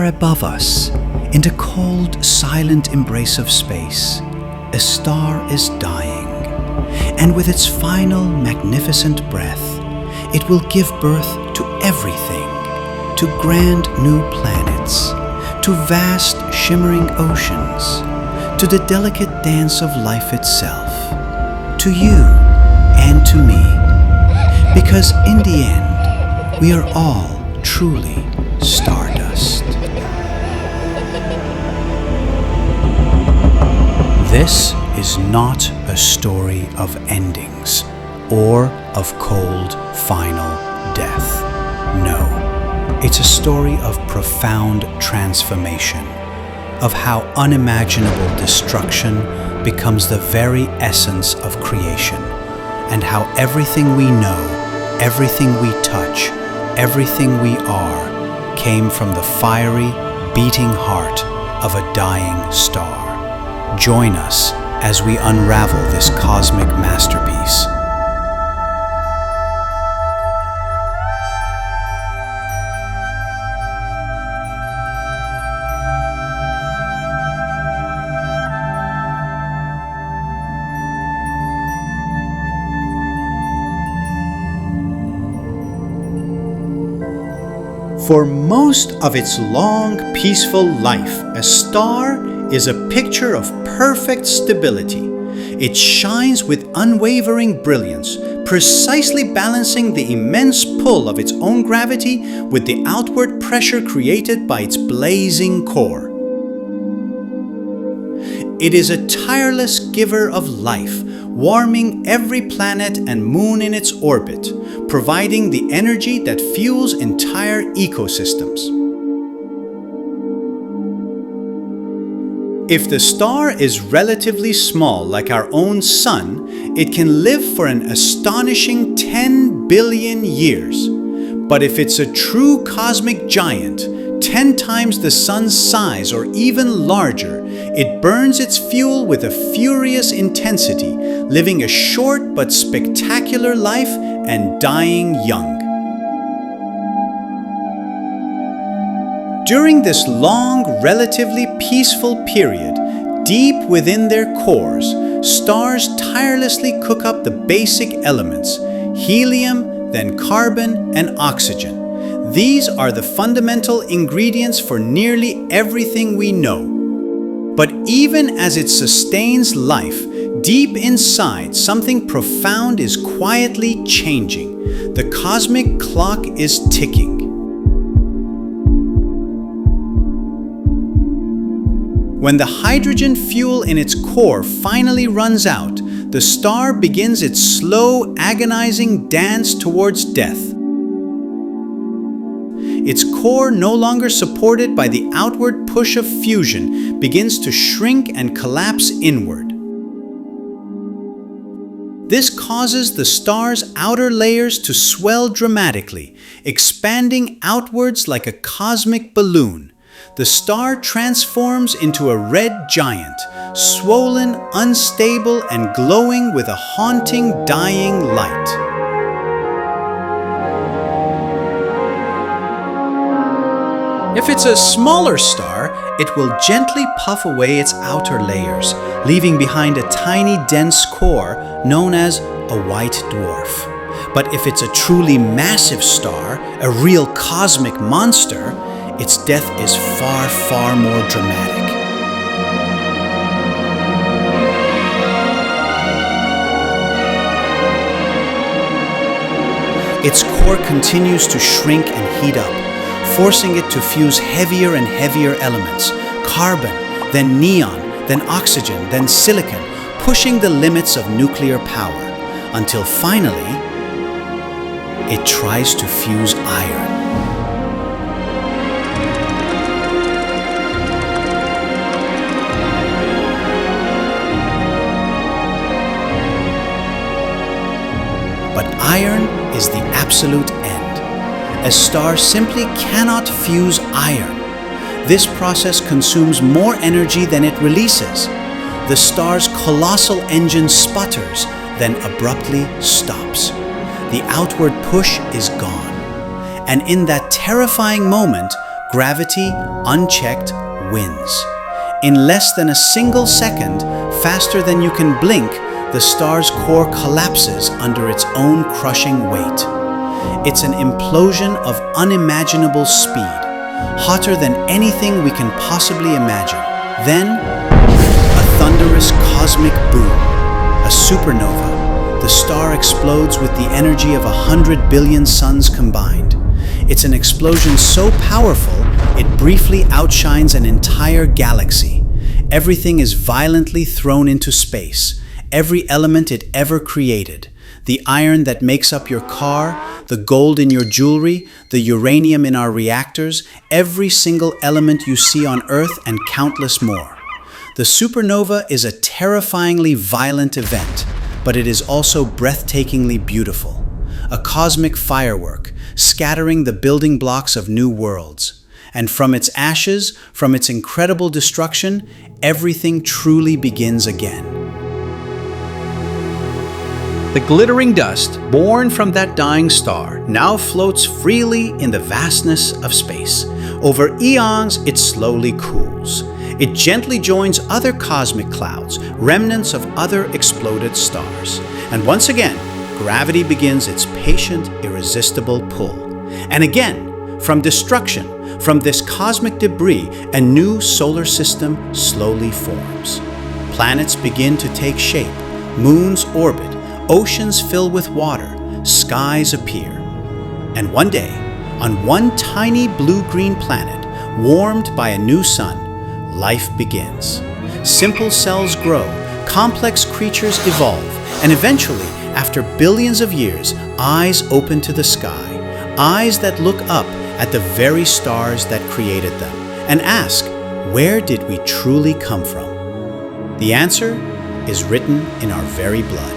far above us, in the cold, silent embrace of space, a star is dying, and with its final, magnificent breath, it will give birth to everything, to grand new planets, to vast, shimmering oceans, to the delicate dance of life itself, to you and to me, because in the end, we are all truly stardust. This is not a story of endings or of cold, final death. No, it's a story of profound transformation, of how unimaginable destruction becomes the very essence of creation, and how everything we know, everything we touch, everything we are, came from the fiery, beating heart of a dying star. Join us as we unravel this cosmic masterpiece. For most of its long, peaceful life, a star is a picture of perfect stability. It shines with unwavering brilliance, precisely balancing the immense pull of its own gravity with the outward pressure created by its blazing core. It is a tireless giver of life, warming every planet and moon in its orbit, providing the energy that fuels entire ecosystems. If the star is relatively small, like our own sun, it can live for an astonishing 10 billion years. But if it's a true cosmic giant, 10 times the sun's size or even larger, it burns its fuel with a furious intensity, living a short but spectacular life and dying young. During this long, relatively peaceful period, deep within their cores, stars tirelessly cook up the basic elements, helium, then carbon, and oxygen. These are the fundamental ingredients for nearly everything we know. But even as it sustains life, deep inside, something profound is quietly changing. The cosmic clock is ticking. When the hydrogen fuel in its core finally runs out, the star begins its slow, agonizing dance towards death. Its core, no longer supported by the outward push of fusion, begins to shrink and collapse inward. This causes the star's outer layers to swell dramatically, expanding outwards like a cosmic balloon. The star transforms into a red giant, swollen, unstable, and glowing with a haunting, dying light. If it's a smaller star, it will gently puff away its outer layers, leaving behind a tiny, dense core known as a white dwarf. But if it's a truly massive star, a real cosmic monster, its death is far, far more dramatic. Its core continues to shrink and heat up, forcing it to fuse heavier and heavier elements, carbon, then neon, then oxygen, then silicon, pushing the limits of nuclear power, until finally, it tries to fuse iron. But iron is the absolute end. A star simply cannot fuse iron. This process consumes more energy than it releases. The star's colossal engine sputters, then abruptly stops. The outward push is gone. And in that terrifying moment, Gravity, unchecked, wins. In less than a single second, faster than you can blink, the star's core collapses under its own crushing weight. It's an implosion of unimaginable speed, hotter than anything we can possibly imagine. Then, a thunderous cosmic boom, a supernova. The star explodes with the energy of 100 billion suns combined. It's an explosion so powerful, it briefly outshines an entire galaxy. Everything is violently thrown into space, every element it ever created. The iron that makes up your car, the gold in your jewelry, the uranium in our reactors, every single element you see on Earth, and countless more. The supernova is a terrifyingly violent event, but it is also breathtakingly beautiful. A cosmic firework, scattering the building blocks of new worlds. And from its ashes, from its incredible destruction, everything truly begins again. The glittering dust, born from that dying star, now floats freely in the vastness of space. Over eons, it slowly cools. It gently joins other cosmic clouds, remnants of other exploded stars. And once again, gravity begins its patient, irresistible pull. And again, from destruction, from this cosmic debris, a new solar system slowly forms. Planets begin to take shape, moons orbit, oceans fill with water, skies appear. And one day, on one tiny blue-green planet, warmed by a new sun, life begins. Simple cells grow, complex creatures evolve, and eventually, after billions of years, eyes open to the sky, eyes that look up at the very stars that created them, and ask, where did we truly come from? The answer is written in our very blood.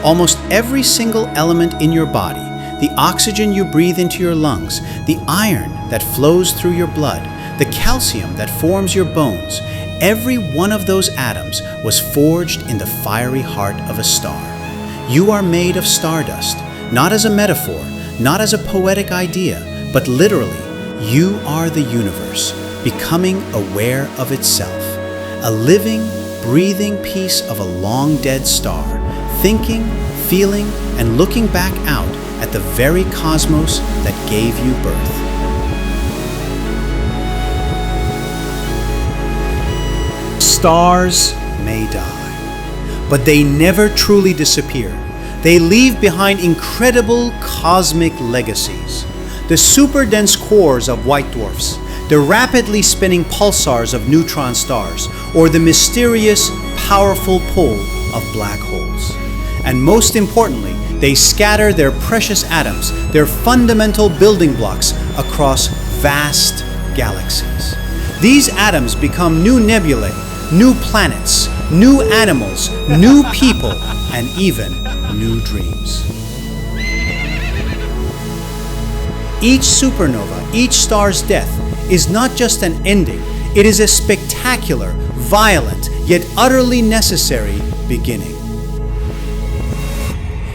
Almost every single element in your body, the oxygen you breathe into your lungs, the iron that flows through your blood, the calcium that forms your bones, every one of those atoms was forged in the fiery heart of a star. You are made of stardust, not as a metaphor, not as a poetic idea, but literally, you are the universe, becoming aware of itself. A living, breathing piece of a long-dead star, thinking, feeling, and looking back out at the very cosmos that gave you birth. Stars may die, but they never truly disappear. They leave behind incredible cosmic legacies. The super-dense cores of white dwarfs, the rapidly spinning pulsars of neutron stars, or the mysterious, powerful pull of black holes. And most importantly, they scatter their precious atoms, their fundamental building blocks, across vast galaxies. These atoms become new nebulae, new planets, new animals, new people, and even new dreams. Each supernova, each star's death, is not just an ending, it is a spectacular, violent, yet utterly necessary beginning.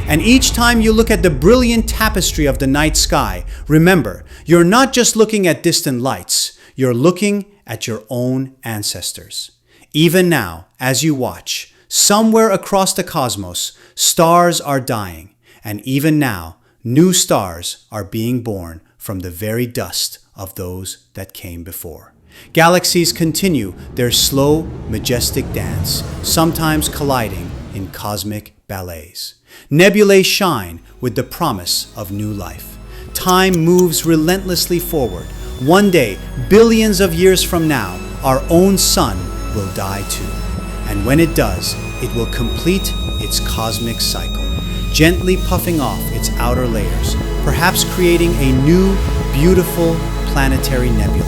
And each time you look at the brilliant tapestry of the night sky, remember, you're not just looking at distant lights, you're looking at your own ancestors. Even now, as you watch, somewhere across the cosmos, stars are dying, and even now, new stars are being born from the very dust of those that came before. Galaxies continue their slow, majestic dance, sometimes colliding in cosmic ballets. Nebulae shine with the promise of new life. Time moves relentlessly forward. One day, billions of years from now, our own sun will die too. And when it does, it will complete its cosmic cycle, gently puffing off its outer layers, perhaps creating a new, beautiful planetary nebula.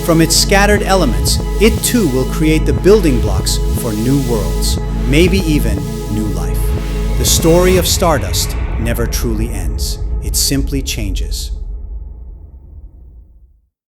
From its scattered elements, it too will create the building blocks for new worlds, maybe even new life. The story of stardust never truly ends. It simply changes.